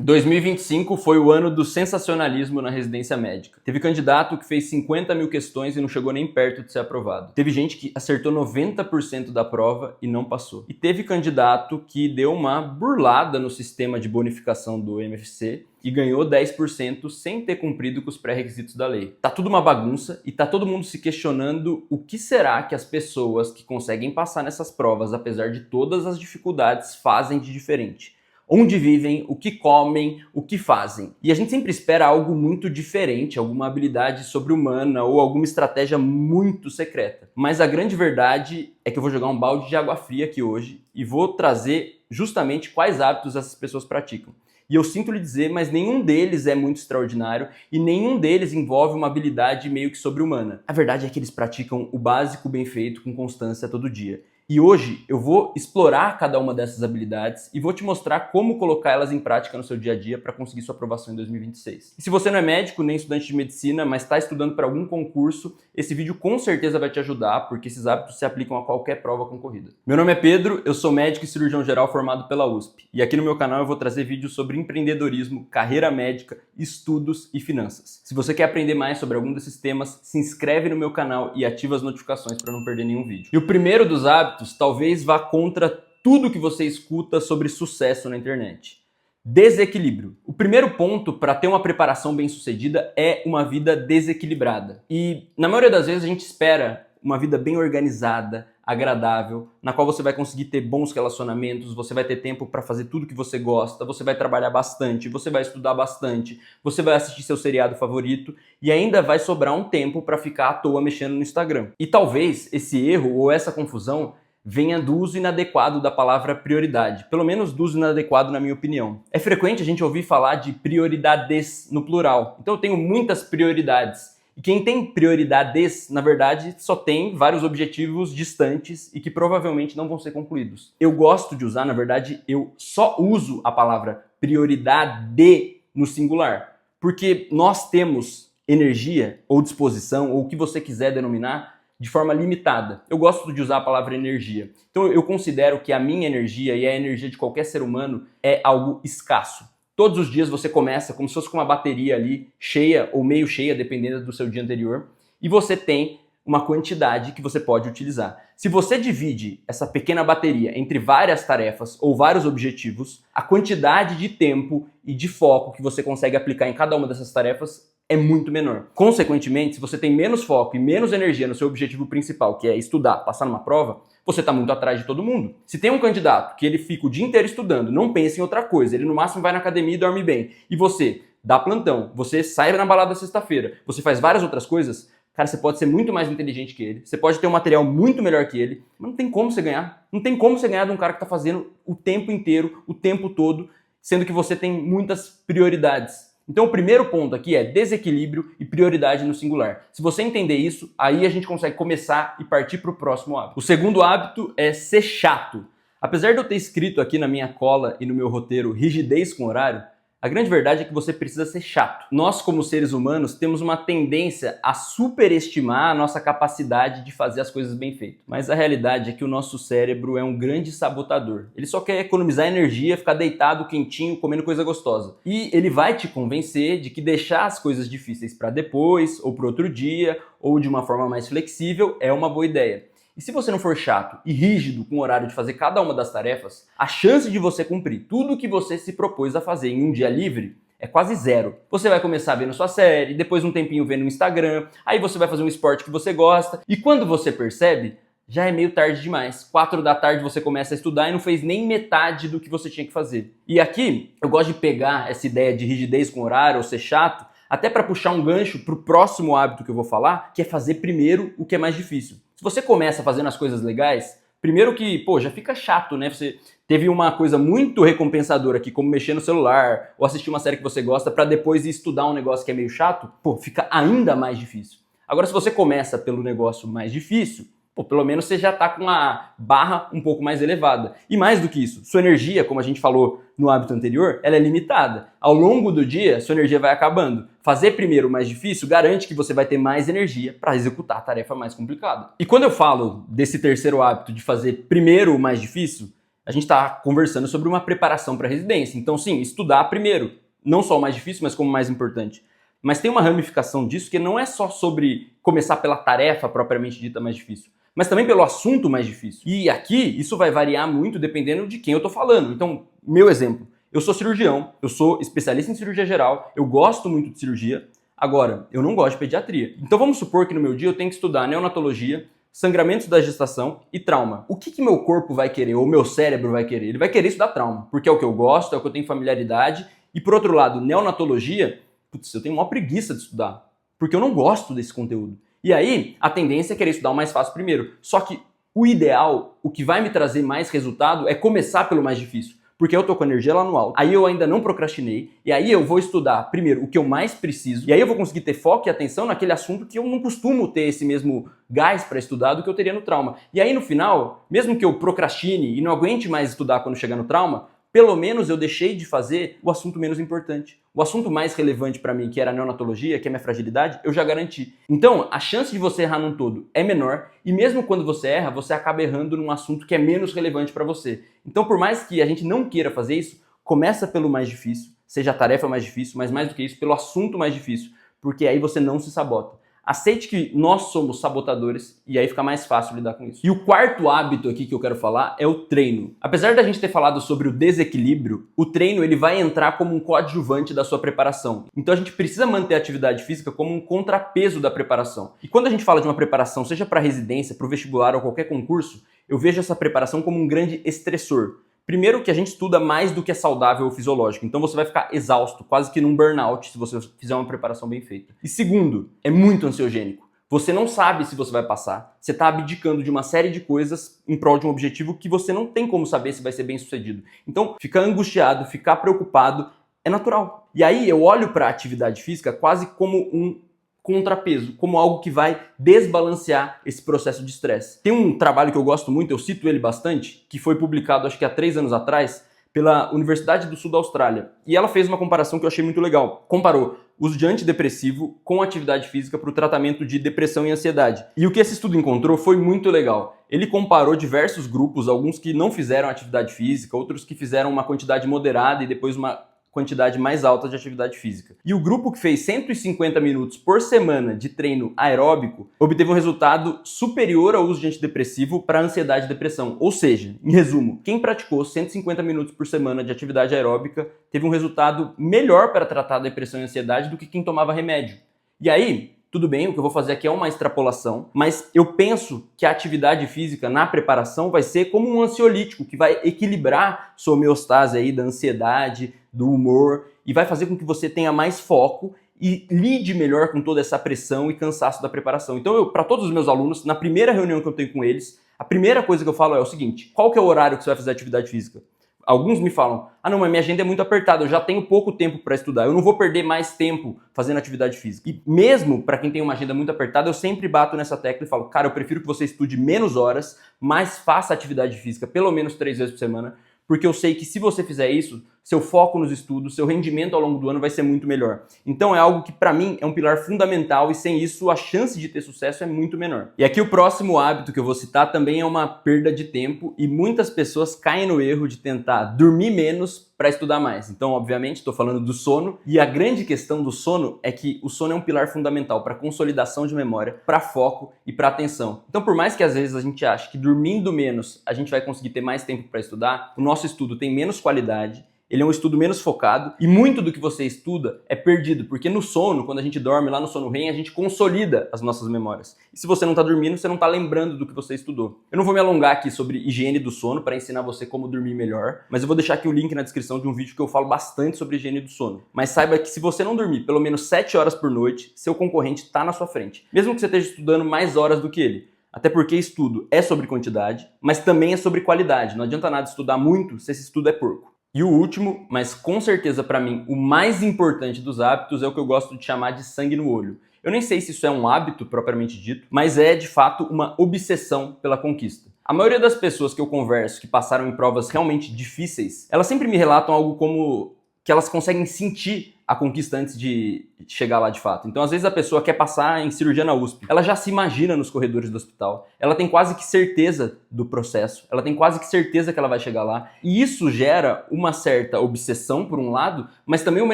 2025 foi o ano do sensacionalismo na residência médica. Teve candidato que fez 50 mil questões e não chegou nem perto de ser aprovado. Teve gente que acertou 90% da prova e não passou. E teve candidato que deu uma burlada no sistema de bonificação do MFC e ganhou 10% sem ter cumprido com os pré-requisitos da lei. Tá tudo uma bagunça e tá todo mundo se questionando o que será que as pessoas que conseguem passar nessas provas, apesar de todas as dificuldades, fazem de diferente. Onde vivem, o que comem, o que fazem. E a gente sempre espera algo muito diferente, alguma habilidade sobre-humana ou alguma estratégia muito secreta. Mas a grande verdade é que eu vou jogar um balde de água fria aqui hoje e vou trazer justamente quais hábitos essas pessoas praticam. E eu sinto lhe dizer, mas nenhum deles é muito extraordinário e nenhum deles envolve uma habilidade meio que sobre-humana. A verdade é que eles praticam o básico bem feito com constância todo dia. E hoje eu vou explorar cada uma dessas habilidades e vou te mostrar como colocar elas em prática no seu dia a dia para conseguir sua aprovação em 2026. E se você não é médico nem estudante de medicina, mas está estudando para algum concurso, esse vídeo com certeza vai te ajudar, porque esses hábitos se aplicam a qualquer prova concorrida. Meu nome é Pedro, eu sou médico e cirurgião geral formado pela USP. E aqui no meu canal eu vou trazer vídeos sobre empreendedorismo, carreira médica, estudos e finanças. Se você quer aprender mais sobre algum desses temas, se inscreve no meu canal e ativa as notificações para não perder nenhum vídeo. E o primeiro dos hábitos talvez vá contra tudo que você escuta sobre sucesso na internet. Desequilíbrio. O primeiro ponto para ter uma preparação bem-sucedida é uma vida desequilibrada. E na maioria das vezes a gente espera uma vida bem organizada, agradável, na qual você vai conseguir ter bons relacionamentos, você vai ter tempo para fazer tudo que você gosta, você vai trabalhar bastante, você vai estudar bastante, você vai assistir seu seriado favorito e ainda vai sobrar um tempo para ficar à toa mexendo no Instagram. E talvez esse erro ou essa confusão venha do uso inadequado da palavra prioridade, pelo menos do uso inadequado na minha opinião. É frequente a gente ouvir falar de prioridades no plural, então eu tenho muitas prioridades. E quem tem prioridades, na verdade, só tem vários objetivos distantes e que provavelmente não vão ser concluídos. Eu gosto de usar, na verdade, eu só uso a palavra prioridade no singular, porque nós temos energia ou disposição, ou o que você quiser denominar, de forma limitada. Eu gosto de usar a palavra energia. Então eu considero que a minha energia e a energia de qualquer ser humano é algo escasso. Todos os dias você começa como se fosse com uma bateria ali cheia ou meio cheia, dependendo do seu dia anterior, e você tem uma quantidade que você pode utilizar. Se você divide essa pequena bateria entre várias tarefas ou vários objetivos, a quantidade de tempo e de foco que você consegue aplicar em cada uma dessas tarefas é muito menor. Consequentemente, se você tem menos foco e menos energia no seu objetivo principal, que é estudar, passar numa prova, você está muito atrás de todo mundo. Se tem um candidato que ele fica o dia inteiro estudando, não pensa em outra coisa, ele no máximo vai na academia e dorme bem, e você dá plantão, você sai na balada sexta-feira, você faz várias outras coisas, cara, você pode ser muito mais inteligente que ele, você pode ter um material muito melhor que ele, mas não tem como você ganhar. Não tem como você ganhar de um cara que está fazendo o tempo inteiro, o tempo todo, sendo que você tem muitas prioridades. Então o primeiro ponto aqui é desequilíbrio e prioridade no singular. Se você entender isso, aí a gente consegue começar e partir para o próximo hábito. O segundo hábito é ser chato. Apesar de eu ter escrito aqui na minha cola e no meu roteiro rigidez com horário, a grande verdade é que você precisa ser chato. Nós, como seres humanos, temos uma tendência a superestimar a nossa capacidade de fazer as coisas bem feitas. Mas a realidade é que o nosso cérebro é um grande sabotador. Ele só quer economizar energia, ficar deitado, quentinho, comendo coisa gostosa. E ele vai te convencer de que deixar as coisas difíceis para depois, ou para outro dia, ou de uma forma mais flexível, é uma boa ideia. E se você não for chato e rígido com o horário de fazer cada uma das tarefas, a chance de você cumprir tudo o que você se propôs a fazer em um dia livre é quase zero. Você vai começar vendo sua série, depois um tempinho vendo o Instagram, aí você vai fazer um esporte que você gosta, e quando você percebe, já é meio tarde demais. 4 da tarde você começa a estudar e não fez nem metade do que você tinha que fazer. E aqui, eu gosto de pegar essa ideia de rigidez com horário ou ser chato, até para puxar um gancho para o próximo hábito que eu vou falar, que é fazer primeiro o que é mais difícil. Se você começa fazendo as coisas legais, primeiro que, já fica chato, né? Você teve uma coisa muito recompensadora aqui, como mexer no celular, ou assistir uma série que você gosta, para depois ir estudar um negócio que é meio chato, fica ainda mais difícil. Agora, se você começa pelo negócio mais difícil, pelo menos você já está com a barra um pouco mais elevada. E mais do que isso, sua energia, como a gente falou no hábito anterior, ela é limitada. Ao longo do dia, sua energia vai acabando. Fazer primeiro o mais difícil garante que você vai ter mais energia para executar a tarefa mais complicada. E quando eu falo desse terceiro hábito de fazer primeiro o mais difícil, a gente está conversando sobre uma preparação para a residência. Então, sim, estudar primeiro, não só o mais difícil, mas como o mais importante. Mas tem uma ramificação disso que não é só sobre começar pela tarefa propriamente dita mais difícil, mas também pelo assunto mais difícil. E aqui isso vai variar muito dependendo de quem eu estou falando. Então, meu exemplo, eu sou cirurgião, eu sou especialista em cirurgia geral, eu gosto muito de cirurgia, agora, eu não gosto de pediatria. Então vamos supor que no meu dia eu tenho que estudar neonatologia, sangramentos da gestação e trauma. O que meu corpo vai querer, ou meu cérebro vai querer? Ele vai querer estudar trauma, porque é o que eu gosto, é o que eu tenho familiaridade. E por outro lado, neonatologia, putz, eu tenho uma preguiça de estudar, porque eu não gosto desse conteúdo. E aí, a tendência é querer estudar o mais fácil primeiro. Só que o ideal, o que vai me trazer mais resultado é começar pelo mais difícil, porque eu tô com a energia lá no alto, aí eu ainda não procrastinei, e aí eu vou estudar primeiro o que eu mais preciso, e aí eu vou conseguir ter foco e atenção naquele assunto que eu não costumo ter esse mesmo gás para estudar do que eu teria no trauma. E aí no final, mesmo que eu procrastine e não aguente mais estudar quando chegar no trauma, pelo menos eu deixei de fazer o assunto menos importante. O assunto mais relevante para mim, que era a neonatologia, que é a minha fragilidade, eu já garanti. Então, a chance de você errar num todo é menor, e mesmo quando você erra, você acaba errando num assunto que é menos relevante para você. Então, por mais que a gente não queira fazer isso, começa pelo mais difícil, seja a tarefa mais difícil, mas mais do que isso, pelo assunto mais difícil, porque aí você não se sabota. Aceite que nós somos sabotadores e aí fica mais fácil lidar com isso. E o quarto hábito aqui que eu quero falar é o treino. Apesar da gente ter falado sobre o desequilíbrio, o treino ele vai entrar como um coadjuvante da sua preparação. Então a gente precisa manter a atividade física como um contrapeso da preparação. E quando a gente fala de uma preparação, seja para residência, para o vestibular ou qualquer concurso, eu vejo essa preparação como um grande estressor. Primeiro que a gente estuda mais do que é saudável ou fisiológico, então você vai ficar exausto, quase que num burnout se você fizer uma preparação bem feita. E segundo, é muito ansiogênico. Você não sabe se você vai passar, você está abdicando de uma série de coisas em prol de um objetivo que você não tem como saber se vai ser bem sucedido. Então, ficar angustiado, ficar preocupado é natural. E aí eu olho para a atividade física quase como um contrapeso, como algo que vai desbalancear esse processo de estresse. Tem um trabalho que eu gosto muito, eu cito ele bastante, que foi publicado acho que há 3 anos atrás pela Universidade do Sul da Austrália. E ela fez uma comparação que eu achei muito legal. Comparou uso de antidepressivo com atividade física para o tratamento de depressão e ansiedade. E o que esse estudo encontrou foi muito legal. Ele comparou diversos grupos, alguns que não fizeram atividade física, outros que fizeram uma quantidade moderada e depois uma quantidade mais alta de atividade física. E o grupo que fez 150 minutos por semana de treino aeróbico obteve um resultado superior ao uso de antidepressivo para ansiedade e depressão. Ou seja, em resumo, quem praticou 150 minutos por semana de atividade aeróbica teve um resultado melhor para tratar a depressão e ansiedade do que quem tomava remédio. E aí, tudo bem, o que eu vou fazer aqui é uma extrapolação, mas eu penso que a atividade física na preparação vai ser como um ansiolítico, que vai equilibrar sua homeostase aí da ansiedade, do humor, e vai fazer com que você tenha mais foco e lide melhor com toda essa pressão e cansaço da preparação. Então, para todos os meus alunos, na primeira reunião que eu tenho com eles, a primeira coisa que eu falo é o seguinte: qual que é o horário que você vai fazer atividade física? Alguns me falam, não, mas minha agenda é muito apertada, eu já tenho pouco tempo para estudar, eu não vou perder mais tempo fazendo atividade física. E mesmo para quem tem uma agenda muito apertada, eu sempre bato nessa tecla e falo, cara, eu prefiro que você estude menos horas, mas faça atividade física pelo menos 3 vezes por semana, porque eu sei que se você fizer isso, seu foco nos estudos, seu rendimento ao longo do ano vai ser muito melhor. Então é algo que para mim é um pilar fundamental e sem isso a chance de ter sucesso é muito menor. E aqui o próximo hábito que eu vou citar também é uma perda de tempo e muitas pessoas caem no erro de tentar dormir menos para estudar mais. Então, obviamente, estou falando do sono e a grande questão do sono é que o sono é um pilar fundamental para consolidação de memória, para foco e para atenção. Então, por mais que às vezes a gente ache que dormindo menos a gente vai conseguir ter mais tempo para estudar, o nosso estudo tem menos qualidade, ele é um estudo menos focado e muito do que você estuda é perdido, porque no sono, quando a gente dorme lá no sono REM, a gente consolida as nossas memórias. E se você não está dormindo, você não está lembrando do que você estudou. Eu não vou me alongar aqui sobre higiene do sono para ensinar você como dormir melhor, mas eu vou deixar aqui o link na descrição de um vídeo que eu falo bastante sobre higiene do sono. Mas saiba que se você não dormir pelo menos 7 horas por noite, seu concorrente está na sua frente, mesmo que você esteja estudando mais horas do que ele. Até porque estudo é sobre quantidade, mas também é sobre qualidade. Não adianta nada estudar muito se esse estudo é porco. E o último, mas com certeza para mim o mais importante dos hábitos é o que eu gosto de chamar de sangue no olho. Eu nem sei se isso é um hábito propriamente dito, mas é de fato uma obsessão pela conquista. A maioria das pessoas que eu converso que passaram em provas realmente difíceis, elas sempre me relatam algo como que elas conseguem sentir a conquista antes de chegar lá de fato. Então, às vezes a pessoa quer passar em cirurgia na USP, ela já se imagina nos corredores do hospital, ela tem quase que certeza do processo, ela tem quase que certeza que ela vai chegar lá, e isso gera uma certa obsessão por um lado, mas também uma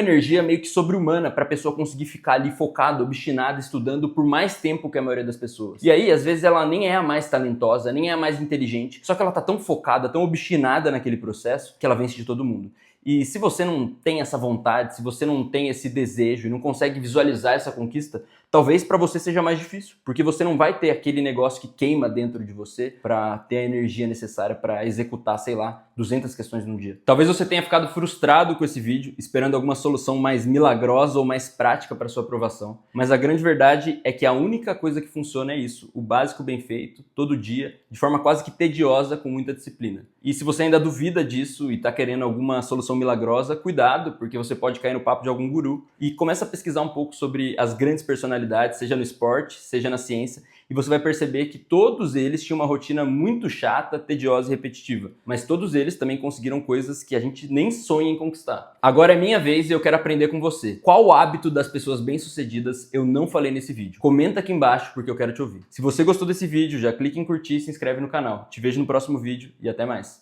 energia meio que sobre-humana para a pessoa conseguir ficar ali focada, obstinada, estudando por mais tempo que a maioria das pessoas. E aí, às vezes ela nem é a mais talentosa, nem é a mais inteligente, só que ela tá tão focada, tão obstinada naquele processo, que ela vence de todo mundo. E se você não tem essa vontade, se você não tem esse desejo e não consegue visualizar essa conquista, talvez para você seja mais difícil, porque você não vai ter aquele negócio que queima dentro de você para ter a energia necessária para executar, sei lá, 200 questões num dia. Talvez você tenha ficado frustrado com esse vídeo, esperando alguma solução mais milagrosa ou mais prática para sua aprovação, mas a grande verdade é que a única coisa que funciona é isso, o básico bem feito, todo dia, de forma quase que tediosa, com muita disciplina. E se você ainda duvida disso e está querendo alguma solução milagrosa, cuidado, porque você pode cair no papo de algum guru e começa a pesquisar um pouco sobre as grandes personalidades, seja no esporte, seja na ciência, e você vai perceber que todos eles tinham uma rotina muito chata, tediosa e repetitiva, mas todos eles também conseguiram coisas que a gente nem sonha em conquistar. Agora é minha vez e eu quero aprender com você. Qual o hábito das pessoas bem-sucedidas eu não falei nesse vídeo? Comenta aqui embaixo porque eu quero te ouvir. Se você gostou desse vídeo, já clica em curtir e se inscreve no canal. Te vejo no próximo vídeo e até mais.